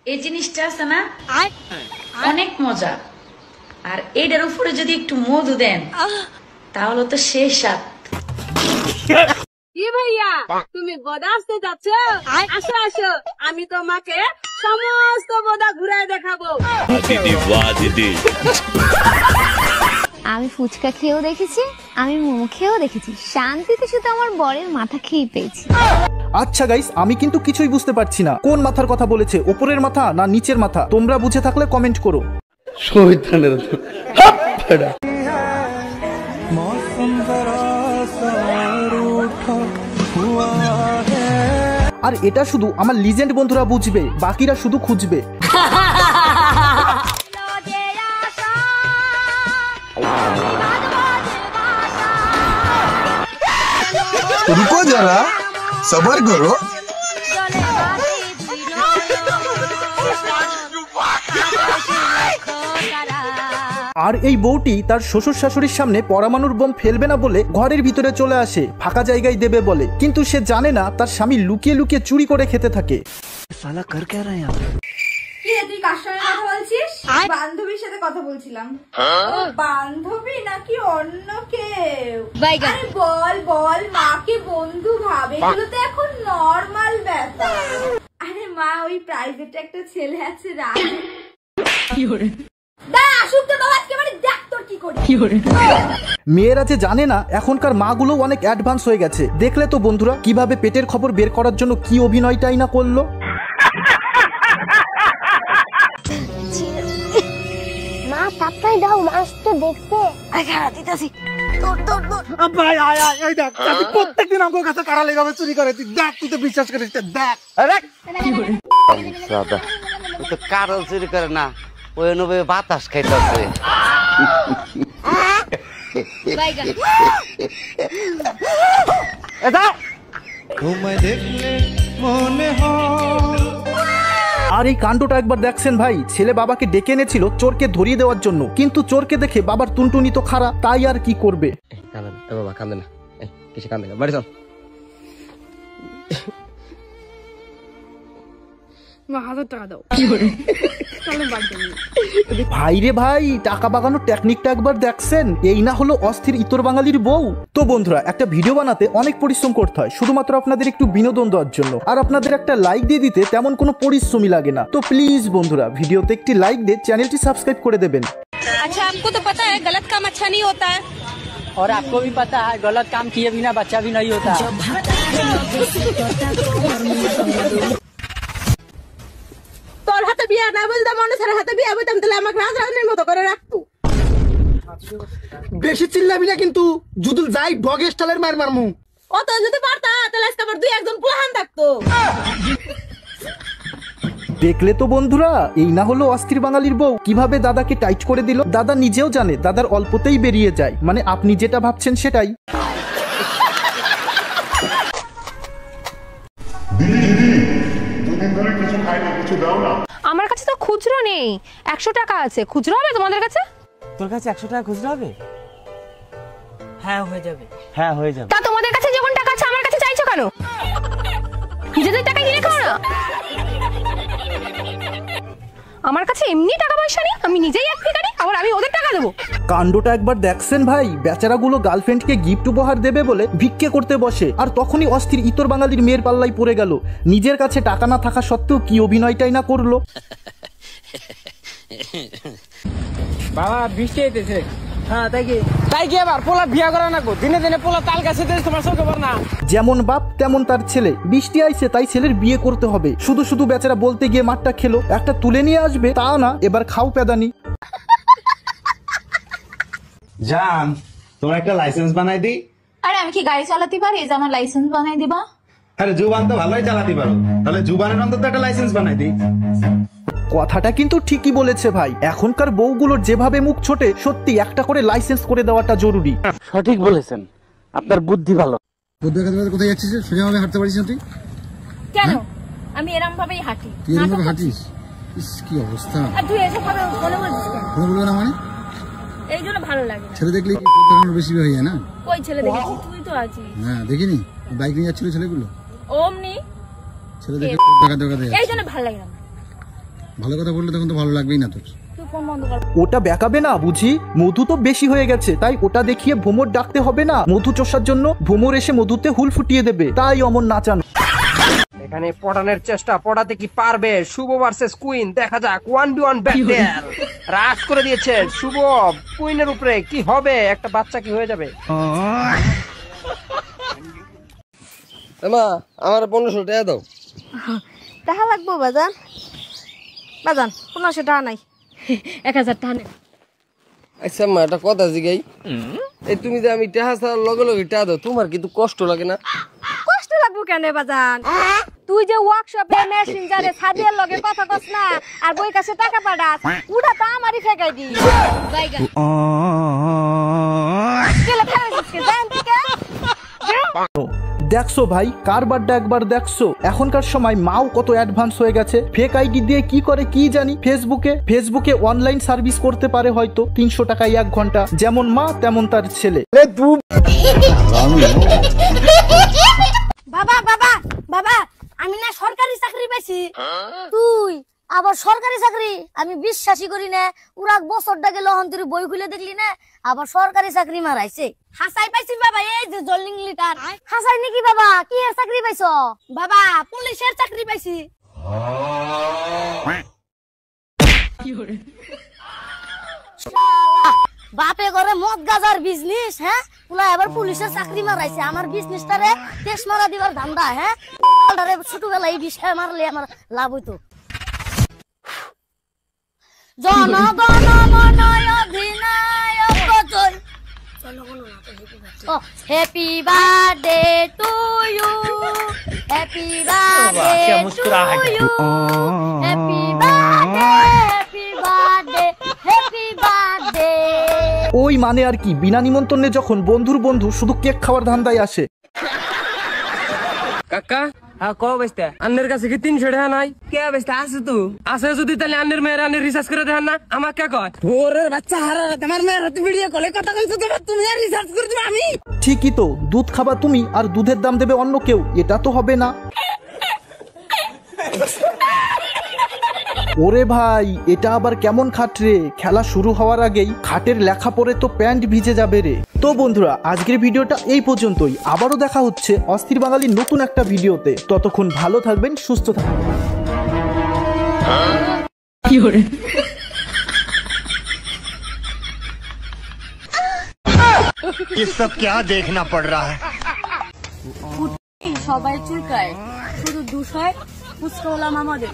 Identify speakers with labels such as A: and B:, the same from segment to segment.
A: এই জিনিসটা আছে না অনেক মজা, আর এটার উপরে যদি একটু মধু দেন তাহলে তো শেষ স্বাদ।
B: কি ভাইয়া তুমি বোদা আসতে যাচ্ছ? আসো আসো, আমি তোমাকে সমস্ত বোদা ঘুরায় দেখাবো।
C: আমি ফুচকা খেয়েও দেখেছি, আমি মোমো খেয়েও দেখেছি, শান্তিতে শুধু আমার বরের মাথা খেয়ে পেয়েছি।
D: আচ্ছা গাইস, আমি কিন্তু কিছুই বুঝতে পারছি না কোন মাথার কথা বলেছে, উপরের মাথা না নিচের মাথা? তোমরা বুঝে থাকলে কমেন্ট করো। আর এটা শুধু আমার লিজেন্ড বন্ধুরা বুঝবে, বাকিরা শুধু খুঁজবে।
E: रुको जरा सबर करो।
D: আর এই বউটি তার শ্বশুর শাশুড়ির সামনে পরমাণুর বোম ফেলবে না বলে ঘরের ভিতরে চলে আসে, ফাঁকা জায়গায় দেবে বলে, কিন্তু সে জানে না তার স্বামী লুকিয়ে লুকিয়ে চুরি করে খেতে থাকে।
F: সালা কর কে রে আপনি?
G: কি রে, তুই কার সঙ্গে কথা বলছিস? বান্ধবীর সাথে কথা বলছিলাম। বান্ধবী নাকি অন্য কেউ? আরে বল বল, মাকে বন্ধু ভাবে, এগুলো তো এখন নর্মাল ব্যাপার। আরে মা, ওই প্রাইভেট একটা ছেলে আছে রাজু। কি করে
D: মেয়েরা যে জানে না এখনকার মাগুলো অনেক অ্যাডভান্স হয়ে গেছে। দেখলে তো বন্ধুরা কিভাবে পেটের খবর বের করার জন্য কি অভিনয়টাই না করলো।
C: মা তাড়াতাড়ি দাও, মাছ তো দেখতে।
D: প্রত্যেকদিন আমার কাছে কারা লেগাবে চুরি করে, তুই দেখ, তুই তো বিশ্বাস করিস, দেখ।
F: তো কারো চুরি করে না, ওই অনুভবে বাতাস খাইতেছে।
D: আর এই কাণ্ডটা একবার দেখছেন ভাই, ছেলে বাবাকে ডেকে এনেছিল চোরকে ধরিয়ে দেওয়ার জন্য, কিন্তু চোরকে দেখে বাবার টুনটুনি তো খাড়া, তাই আর কি করবে।
F: বাবা কান্দে না, কিছু কান্দে না, বাড়ি চল।
D: ভাই রে ভাই, টাকা বাগানোর টেকনিকটা একবার দেখছেন? এই না হলো অস্থির ইতর বাঙালির বউ। তো বন্ধুরা, একটা ভিডিও বানাতে অনেক পরিশ্রম করতে হয় শুধুমাত্র আপনাদের একটু বিনোদন দেওয়ার জন্য, আর আপনাদের একটা লাইক দিয়ে দিতে তেমন কোনো পরিশ্রমই লাগে না। তো প্লিজ বন্ধুরা, ভিডিওতে একটি লাইক দিয়ে চ্যানেলটি সাবস্ক্রাইব করে দেবেন।
B: আচ্ছা, आपको तो पता है गलत काम अच्छा नहीं होता है,
H: और आपको भी पता है गलत काम किए बिना बच्चा भी नहीं होता।
B: তোর হাতে বিয়া না বলতাম, মানুষের হাতে বিয়া বলতাম, তাহলে আমাকে রাজরাজনের মতো করে রাখতো।
D: বেশি চিল্লাবি না কিন্তু, যদি যাই ডগ স্টাইলের মার মারমু।
B: অত যদি পারতা তাহলে আজকে আবার দুই একজন পোলাহান থাকতো।
D: দেখলে তো বন্ধুরা, এই না হলো অস্থির বাঙালির বউ কিভাবে দাদাকে টাইট করে দিল। দাদা নিজেও জানে দাদার অল্পতেই বেরিয়ে যায়, মানে আপনি যেটা ভাবছেন সেটাই।
I: আমার কাছে তো খুচরো নেই, 100 টাকা আছে। খুচরো হবে তোমাদের কাছে?
H: তোর কাছে 100 টাকা খুচরো হবে? হ্যাঁ হয়ে যাবে, হ্যাঁ হয়ে যাবে।
I: তা তোমাদের কাছে যখন টাকা আছে আমার কাছে চাইছো কেন? নিজেদের টাকা কিনে খাও না। আমার কাছে এমনি টাকা পয়সা নেই, আমি নিজেই এক ভিখারি, আবার আমি ওদের টাকা দেবো?
D: কাণ্ডটা একবার দেখছেন ভাই, বেচারাগুলো গার্লফ্রেন্ডকে গিফট উপহার দেবে বলে ভিক্ষে করতে বসে, আর তখনই অস্থির ইতর বাঙালির মেয়ের পাল্লাই পড়ে গেল। নিজের কাছে টাকা না থাকা সত্ত্বেও কি অভিনয়টাই না করলো।
H: বাবা বৃষ্টি হইতেছে। হ্যাঁ তাই কি আবার পোলা বিয়া করা না গো? দিনে দিনে পোলা তাল গাছে তোমার চোখে পড়ে না?
D: যেমন বাপ তেমন তার ছেলে, বৃষ্টি আইছে তাই ছেলের বিয়ে করতে হবে। শুধু শুধু বেচারা বলতে গিয়ে মাঠটা খেলো, একটা তুলে নিয়ে আসবে তা না, এবার খাও পেদানি।
J: জান, তোমার একটা লাইসেন্স বানাই দিই।
G: আরে আমি কি গাড়ি চালাতে পারি যে আমার লাইসেন্স বানাই দিবা?
J: আরে জুবান তো ভালোই চালাতে পারো, তাহলে জুবানের অন্তত একটা লাইসেন্স বানাই দিই।
D: কথাটা কিন্তু ঠিকই বলেছে ভাই, এখনকার বউগুলোর যেভাবে মুখ ছোটে, সত্যি একটা করে লাইসেন্স করে দেওয়াটা জরুরি।
H: সঠিক বলেছেন, আপনার বুদ্ধি ভালো।
J: কোথায় যাচ্ছিস? সোজাভাবে হাঁটতে পারিস না তুই?
G: কেন? আমি এরকম ভাবেই হাঁটি।
J: তুই এরকম ভাবে হাঁটিস? কি অবস্থা!
G: আর তুই এসব ভাবে বলে বলছিস কেন?
J: বলবো না মানে?
G: এই জন্য ভালো লাগে না।
J: ছেলে দেখলে দেখানোর বেশি হয়ে যায় না?
G: কই ছেলে দেখেছিস? তুই তো আছিস।
J: হ্যাঁ দেখিনি, বাইক নিয়ে যাচ্ছিল ছেলেগুলো।
G: ওমনি
J: ছেলে দেখে দেখা দেখা দেয়,
G: এই জন্য ভালো লাগে না।
J: ভালো কথা বললে তখন তো ভালো লাগবেই না তোর।
D: ওটা বেকাবে না বুঝি? মধু তো বেশি হয়ে গেছে, তাই ওটা দেখিয়ে ভোমর ডাকতে হবে না। মধু চষার জন্য ভোমর এসে মধুতে হুল ফুটিয়ে দেবে, তাই অমন নাচানো।
H: এখানে পড়ানোর চেষ্টা, পড়াতে কি পারবে? শুভ ভার্সেস কুইন, দেখা যাক 1v1 ব্যাটল। রাশ করে দিয়েছে শুভ কুইনের উপরে, কি হবে? একটা বাচ্চা কি হয়ে যাবে? মা আমার 1500 টাকা দাও।
B: টাকা লাগবো বাজান? বাজান 1500 টাকা নাই, 1000 টাকা নেই।
H: আচ্ছা মা একটা কথা জিগাই, এই তুমি যে আমি টাকা ছাড়ার লগে লগে টাকা দাও, তোমার কিন্তু কষ্ট লাগে না?
B: কষ্ট লাগবো কেন বাজান? তুই যে ওয়ার্কশপে মেশিন যারে সাদিয়ার লগে কথা কস না আর বই কাছে টাকা পাঠাস, উড়া তো আমারই ফেকাই দি। বাইগা কেলে ফেরাইছিস কে জান থেকে?
D: দেখছো ভাই, কারবারটা একবার দেখছো। এখনকার সময় মাও কত অ্যাডভান্স হয়ে গেছে। ফেক আইডি দিয়ে কি করে কি জানি। ফেসবুকে অনলাইন সার্ভিস করতে পারে হয়তো 300 টাকায় 1 ঘন্টা। যেমন মা তেমন তার ছেলে।
B: বাবা বাবা বাবা, আমি না সরকারি চাকরি পাইছি। তুই আবার সরকারি চাকরি? আমি বিশ্বাসই করি না। উড়াক বছরটা গেল তুই বই খুলে দেখলি না, আবার সরকারি চাকরি মারাইছে। হাসাই পাইছি বাবা, এই যে জলিং লিটার। হাসাই নাকি বাবা? কি এর চাকরি পাইছো? বাবা পুলিশের চাকরি পাইছি। বাপে করে মদ গাজার বিজনেস, হ্যাঁ পুলা এবার পুলিশের চাকরি মারাইছে। আমার বিজনেসটারে দেশ মারা দিবার ধান্দা। হ্যাঁ ছোটবেলা এই বিষয়ে মারলে আমার লাভ হইতো। জনগণ মন অধিনায়ক জয়। Happy birthday to you, happy birthday to you, happy birthday, happy birthday, happy birthday.
D: ওই মানে আর কি, বিনা নিমন্ত্রণে যখন বন্ধুর বন্ধু শুধু কেক খাওয়ার ধান্দায় আসে।
H: কাকা হ্যাঁ কো বেস্তে আন্নের কাছে কি 300 টাকা নাই? কে বেস্তে আছে তো? আছে যদি তাহলে আন্নের মেয়ের আন্নের রিসার্চ করে দেন না, আমাকে কে কয়? ওরে বাচ্চা হারা, তোমার মেয়ের হাতে ভিডিও কলে কথা কইছো তো, তুমি আর রিসার্চ করে দিবে? আমি
D: ঠিকই তো, দুধ খাবা তুমি আর দুধের দাম দেবে অন্য কেউ, এটা তো হবে না। ওরে ভাই, এটা আবার কেমন খাট রে? খেলা শুরু হওয়ার আগেই খাটের লেখা পড়ে তো প্যান্ট ভিজে যাবে রে। তো বন্ধুরা, আজকের ভিডিওটা এই পর্যন্তই। আবারও দেখা হচ্ছে অস্থির বাঙালির নতুন একটা ভিডিওতে। ততক্ষণ ভালো থাকবেন, সুস্থ থাকবেন।
K: ये सब क्या देखना पड़ रहा है?
B: সবাই চুলকায়, শুধু দুশয় ফুচকাওয়ালা মামাদের।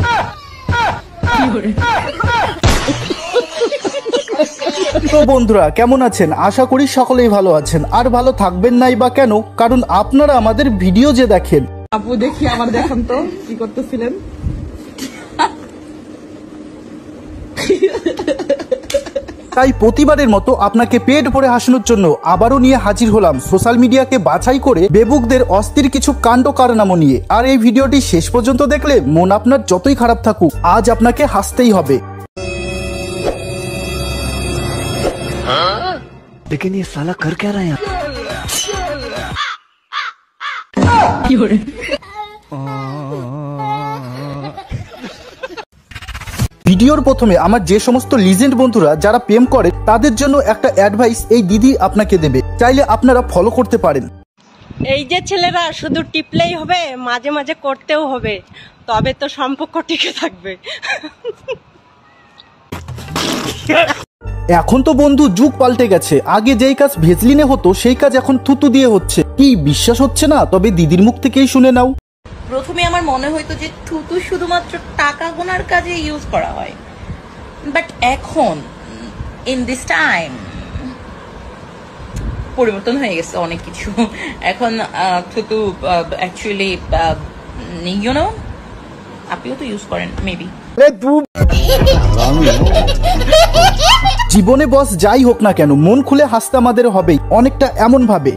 D: তো বন্ধুরা কেমন আছেন? আশা করি সকলেই ভালো আছেন। আর ভালো থাকবেন নাই বা কেন? কারণ আপনারা আমাদের ভিডিও যে দেখেন।
L: আপু দেখি আমার দেখান তো কি করতেছিলেন।
D: তাই প্রতিবারের মতো আপনাকে পেট ভরে হাসানোর জন্য আবারও নিয়ে হাজির হলাম সোশ্যাল মিডিয়াকে বাছাই করে বেবুকদের অস্থির কিছু কাণ্ড কারনামা নিয়ে। আর এই ভিডিওটি শেষ পর্যন্ত দেখলে মন আপনার যতই খারাপ থাকুক, আজ আপনাকে হাসতেই হবে।
K: लेकिन ये साला कर क्या रहा है यहाँ?
D: ভিডিওর প্রথমে আমার যে সমস্ত লিজেন্ড বন্ধুরা যারা প্রেম করে তাদের জন্য একটা অ্যাডভাইস এই দিদি আপনাকে দেবে, চাইলে আপনারা ফলো করতে পারেন।
M: এই যে ছেলেরা শুধু টিপলেই হবে, মাঝে মাঝে করতেও হবে, তবে তো সম্পর্ক টিকে থাকবে।
D: এখন তো বন্ধু যুগ পাল্টে গেছে। আগে যেই কাজ ভেজলিনে হতো সেই কাজ এখন থুতু দিয়ে হচ্ছে। কি বিশ্বাস হচ্ছে না? তবে দিদির মুখ থেকেই শুনে নাও।
A: প্রথমে আমার মনে হইতো যে থুতু শুধুমাত্র টাকা গোনার কাজে ইউজ করা হয়, বাট এখন ইন দিস টাইম পরিবর্তন হয়ে গেছে অনেক কিছু। এখন থুতু অ্যাকচুয়ালি ইউ নো, আপনিও তো ইউজ করেন মেবি।
D: জীবনে বস যাই হোক না কেন, মন খুলে হাসতে আমাদের হবেই, অনেকটা এমন ভাবে।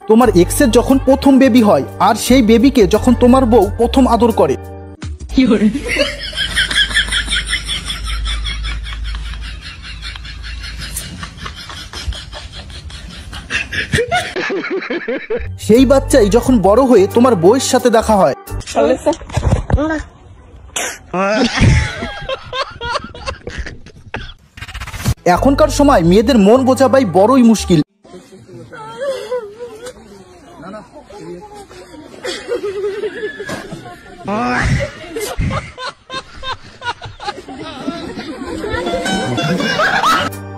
D: তোমার এক্সের যখন প্রথম বেবি হয় আর সেই বেবিকে যখন তোমার বউ প্রথম আদর করে। সেই বাচ্চাই যখন বড় হয়ে তোমার বউয়ের সাথে দেখা হয়। এখনকার সময় মেয়েদের মন বোঝাবাই বড়ই মুশকিল।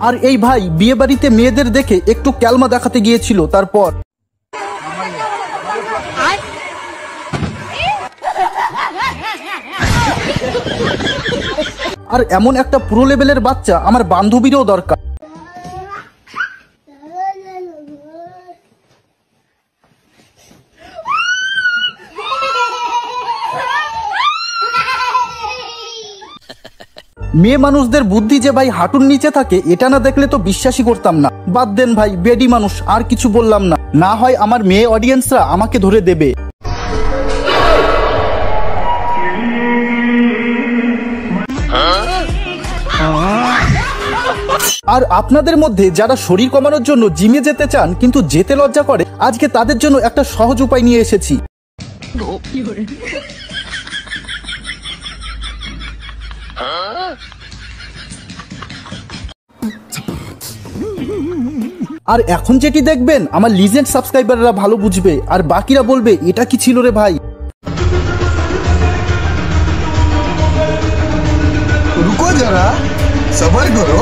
D: আর এই ভাই বিয়ে বাড়িতে মেয়েদের দেখে একটু ক্যালমা দেখাতে গিয়েছিল, তারপর আর এমন একটা প্রো লেভেলের বাচ্চা আমার বান্ধবীরও দরকার। মেয়ে মানুষদের বুদ্ধি যে ভাই হাঁটুর নিচে থাকে, এটা না দেখলে তো বিশ্বাসই করতাম না। বাদ দেন ভাই, বেডি মানুষ, আর কিছু বললাম না, না হয় আমার মেয়ে অডিয়েন্সরা আমাকে ধরে দেবে। আর আপনাদের মধ্যে যারা শরীর কমানোর জন্য জিমে যেতে চান কিন্তু যেতে লজ্জা করে, আজকে তাদের জন্য একটা সহজ উপায় নিয়ে এসেছি। আর এখন যেটি দেখবেন আমার লিজেন্ড সাবস্ক্রাইবাররা ভালো বুঝবে, আর বাকিরা বলবে এটা কি ছিল রে ভাই।
E: रुको जरा सबर करो।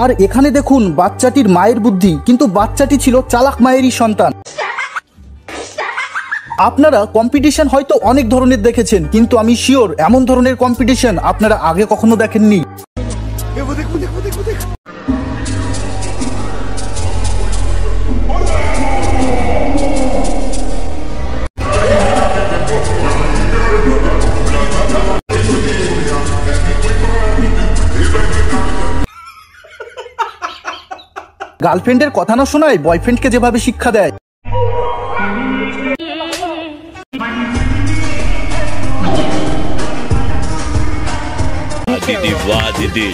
D: আর এখানে দেখুন বাচ্চাটির মায়ের বুদ্ধি, কিন্তু বাচ্চাটি ছিল চালাক মায়েরই সন্তান। আপনারা কম্পিটিশন হয়তো অনেক ধরনের দেখেছেন, কিন্তু আমি শিওর এমন ধরনের কম্পিটিশন আপনারা আগে কখনো দেখেননি। গার্লফ্রেন্ডের কথা না শোনায় বয়ফ্রেন্ডকে যেভাবে শিক্ষা দেয়।
N: दीदी वाह दीदी।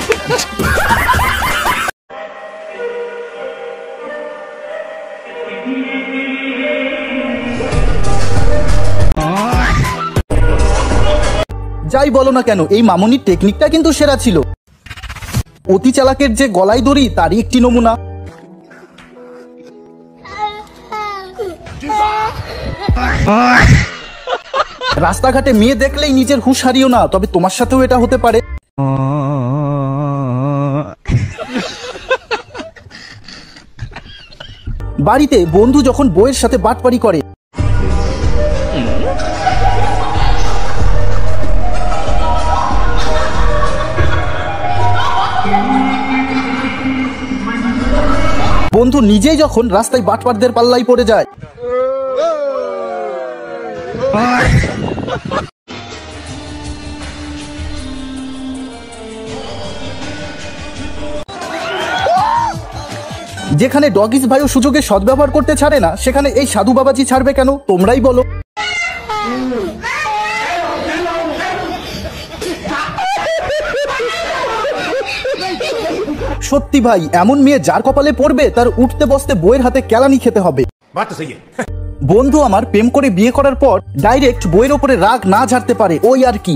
D: যাই বলো না কেন, এই মামুনির টেকনিকটা কিন্তু সেরা ছিল। অতি চালাকের যে গলায় দড়ি তারই একটি নমুনা। রাস্তাঘাটে মেয়ে দেখলেই নিজের হুঁশ হারিও না, তবে তোমার সাথেও এটা হতে পারে। বাড়িতে বন্ধু যখন বউয়ের সাথে বাটপারি করে, বন্ধু নিজেই যখন রাস্তায় বাটপারদের পাল্লাই পড়ে যায়। যেখানে ডগিস ভাইও সুযোগে সদ্ব্যবহার করতে ছাড়ে না, সেখানে এই সাধু বাবাজি ছাড়বে কেন? তোমরাই বলো। সত্যি ভাই, এমন মেয়ে যার কপালে পড়বে তার উঠতে বসতে বইয়ের হাতে কেলানি খেতে হবে। বন্ধু আমার প্রেম করে বিয়ে করার পর ডাইরেক্ট বইয়ের ওপরে রাগ না ঝাড়তে পারে, ওই আর কি।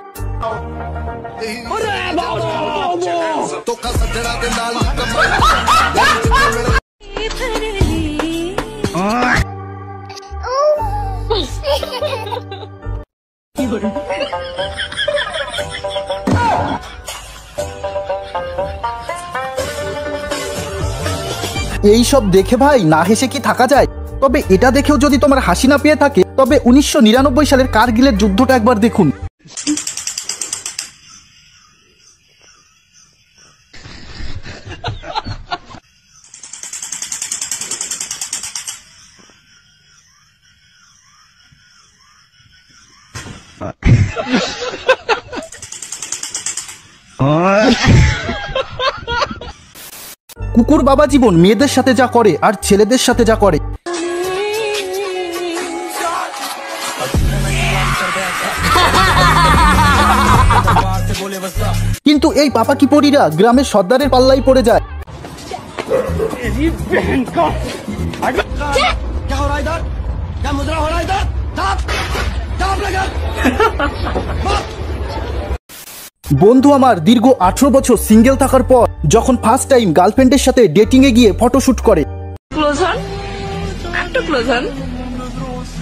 D: এই সব দেখে ভাই না হেসে কি থাকা যায়? তবে এটা দেখেও যদি তোমার হাসি না পেয়ে থাকে, তবে 1999 সালের কারগিলের যুদ্ধটা একবার দেখুন। কুকুর বাবা জীবন মেয়েদের সাথে যা করে আর ছেলেদের সাথে যা করে, কিন্তু এই পাপাকি পরীরা গ্রামের সর্দারের পাল্লাই পড়ে যায়। বন্ধু আমার দীর্ঘ 18 বছর সিঙ্গেল থাকার পর যখন ফার্স্ট টাইম গার্লফ্রেন্ডের সাথে ডেটিং এ গিয়ে ফটোশুট করে।
L: ক্লোজ হন, একটু ক্লোজ হন,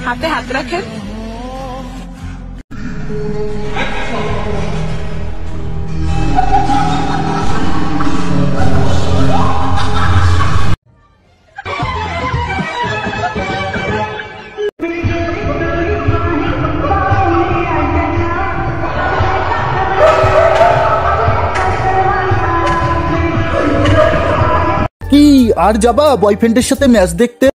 L: হাতে হাত রাখেন।
D: কি আর যাবা বয়ফ্রেন্ডের সাথে ম্যাচ দেখতে?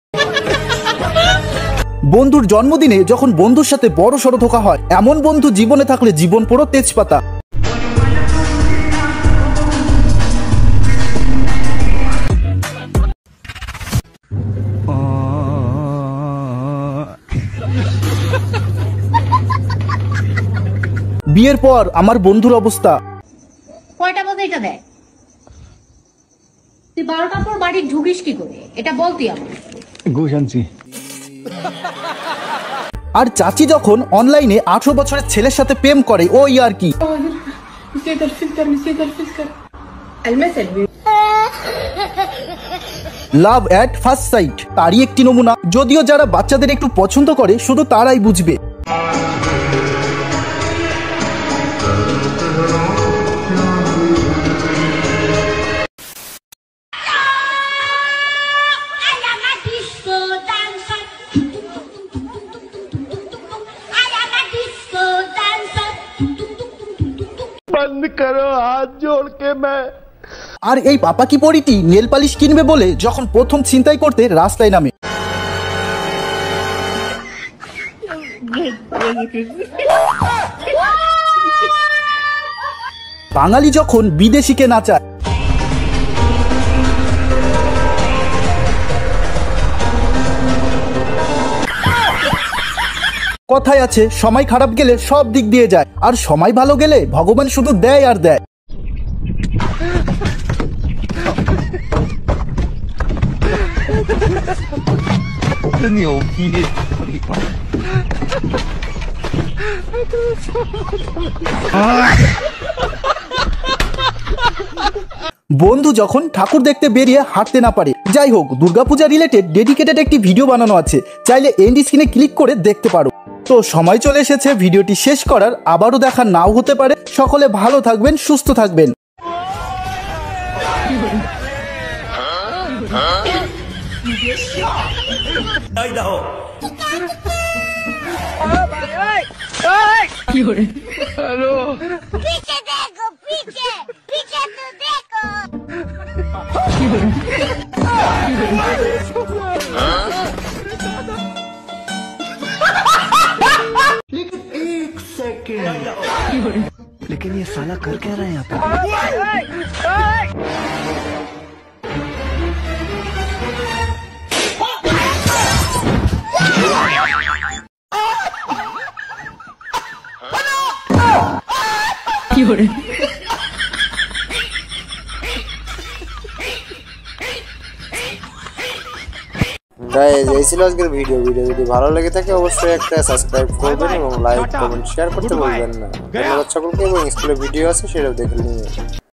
D: বন্ধুর জন্মদিনে যখন বন্ধুর সাথে বড় সড়ো ধোকা হয়, এমন বন্ধু জীবনে থাকলে জীবন পুরো তেজপাতা। বিয়ের পর আমার বন্ধুর অবস্থা।
N: কয়টা বাজে এটা দেখ? তুই 12টার পর বাড়ি ঢুকিস কি করে? এটা বল তুই আমাকে।
D: আর চাচি যখন অনলাইনে 18 বছরের ছেলের সাথে প্রেম করে, ওই আর কি। লাভ এট ফার্স্ট সাইট তারই একটি নমুনা। যদিও যারা বাচ্চাদের একটু পছন্দ করে শুধু তারাই বুঝবে।
K: बंद करो हाथ जोड़ के मैं।
D: আর এই পাপাকি পরীটি নেল পালিশ কিনবে বলে যখন প্রথম ছিনতাই করতে রাস্তায় নামে, বাঙালি যখন বিদেশিকে নাচায়। কথায় আছে সময় খারাপ গেলে সব দিক দিয়ে যায়, আর সময় ভালো গেলে ভগবান শুধু দেয় আর দেয়। বন্ধু যখন ঠাকুর দেখতে বেরিয়ে হাঁটতে না পারে। যাই হোক, দুর্গাপূজা রিলেটেড ডেডিকেটেড একটি ভিডিও বানানো আছে, চাইলে এন্ড স্ক্রিনে ক্লিক করে দেখতে পারো। তো সময় চলে এসেছে ভিডিওটি শেষ করার, আবারও দেখা নাও হতে পারে। সকলে ভালো থাকবেন, সুস্থ থাকবেন।
B: पीछे देखो, पीछे पीछे तो देखो।
K: एक सेकंड, लेकिन ये साला कर क्या रहा है यहाँ पे?
O: গাইস, এই ছিল আজকের ভিডিও। যদি ভালো লেগে থাকে অবশ্যই একটা সাবস্ক্রাইব করবেন এবং লাইক কমেন্ট শেয়ার করতে ভুলবেন না। ধন্যবাদ সকলকে, এবং স্কুলে ভিডিও আছে সেটাও দেখে নিন।